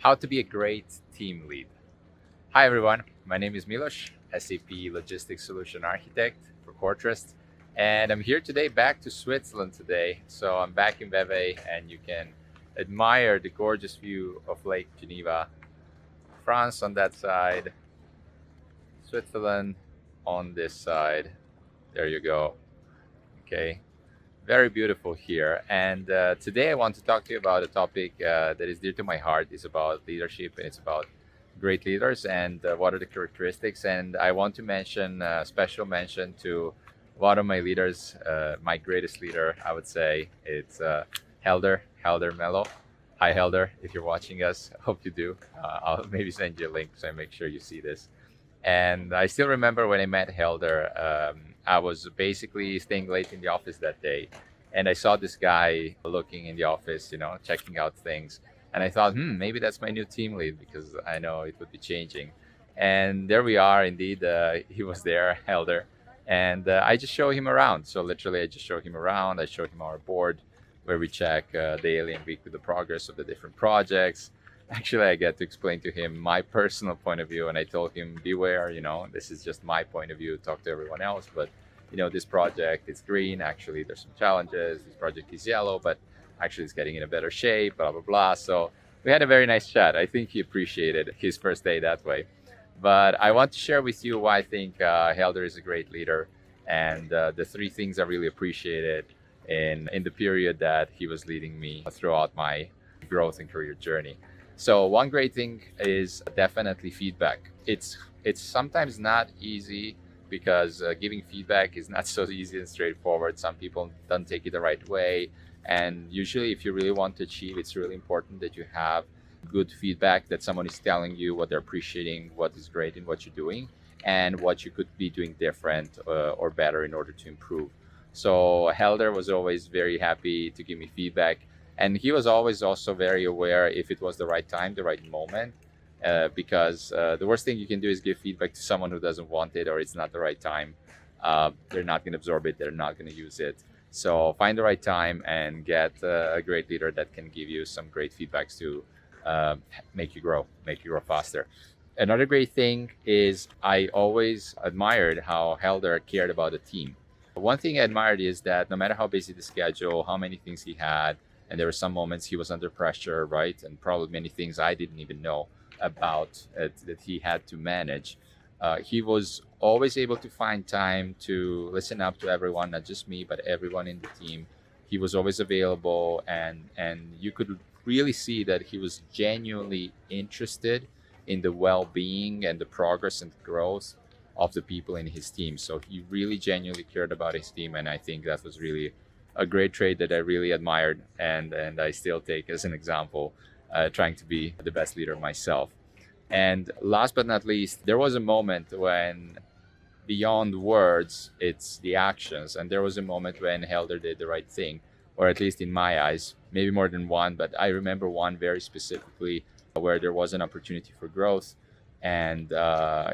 How to be a great team lead. Hi, everyone. My name is Milos, SAP Logistics Solution Architect for Quartrust. And I'm here today back to Switzerland today. So I'm back in Vevey, and you can admire the gorgeous view of Lake Geneva, France on that side, Switzerland on this side. There you go. Okay. Very beautiful here. And today I want to talk to you about a topic that is dear to my heart. It's about leadership, and it's about great leaders and what are the characteristics. And I want to mention special mention to one of my leaders, my greatest leader, I would say. It's Helder Melo. Hi, Helder, if you're watching us. Hope you do. I'll maybe send you a link so I make sure you see this. And I still remember when I met Helder, I was basically staying late in the office that day. And I saw this guy looking in the office, checking out things. And I thought, maybe that's my new team lead because I know it would be changing. And there we are, indeed. He was there, Helder. And I just show him around. So literally, I just show him around. I show him our board where we check daily and weekly the progress of the different projects. Actually, I get to explain to him my personal point of view, and I told him, beware, this is just my point of view, talk to everyone else, but this project is green, actually there's some challenges, this project is yellow, but actually it's getting in a better shape, blah, blah, blah. So we had a very nice chat. I think he appreciated his first day that way. But I want to share with you why I think Helder is a great leader, and the three things I really appreciated in the period that he was leading me throughout my growth and career journey. So one great thing is definitely feedback. It's sometimes not easy because giving feedback is not so easy and straightforward. Some people don't take it the right way. And usually if you really want to achieve, it's really important that you have good feedback, that someone is telling you what they're appreciating, what is great in what you're doing, and what you could be doing different or better in order to improve. So Helder was always very happy to give me feedback. And he was always also very aware if it was the right time, the right moment, because the worst thing you can do is give feedback to someone who doesn't want it or it's not the right time. They're not going to absorb it. They're not going to use it. So find the right time and get a great leader that can give you some great feedbacks to make you grow faster. Another great thing is I always admired how Helder cared about the team. One thing I admired is that no matter how busy the schedule, how many things he had, and there were some moments he was under pressure, right? And probably many things I didn't even know about that he had to manage. He was always able to find time to listen up to everyone, not just me, but everyone in the team. He was always available, and you could really see that he was genuinely interested in the well-being and the progress and growth of the people in his team. So he really genuinely cared about his team, and I think that was really a great trait that I really admired and I still take as an example, trying to be the best leader myself. And last but not least, there was a moment when beyond words, it's the actions. And there was a moment when Helder did the right thing, or at least in my eyes, maybe more than one, but I remember one very specifically where there was an opportunity for growth. And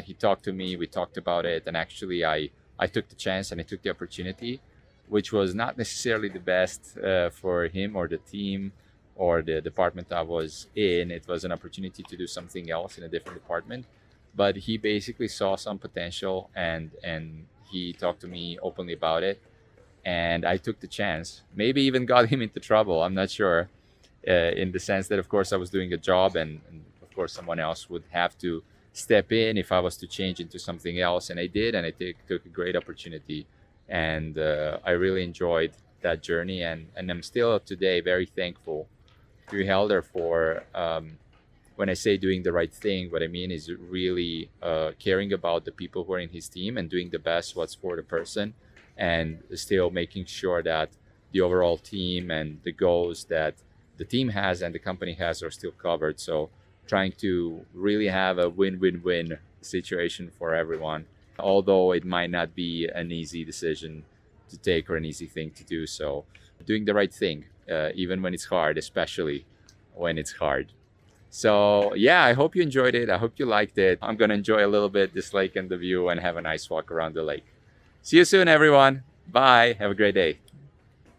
he talked to me, we talked about it, and actually I took the chance and I took the opportunity, which was not necessarily the best for him or the team or the department I was in. It was an opportunity to do something else in a different department. But he basically saw some potential and he talked to me openly about it. And I took the chance, maybe even got him into trouble. I'm not sure, in the sense that, of course, I was doing a job and of course, someone else would have to step in if I was to change into something else. And I did, and I took a great opportunity. And I really enjoyed that journey, and I'm still today very thankful to Helder for when I say doing the right thing, what I mean is really caring about the people who are in his team and doing the best what's for the person, and still making sure that the overall team and the goals that the team has and the company has are still covered. So trying to really have a win-win-win situation for everyone, although it might not be an easy decision to take or an easy thing to do. So doing the right thing, even when it's hard, especially when it's hard. So yeah, I hope you enjoyed it. I hope you liked it. I'm going to enjoy a little bit this lake and the view and have a nice walk around the lake. See you soon, everyone. Bye. Have a great day.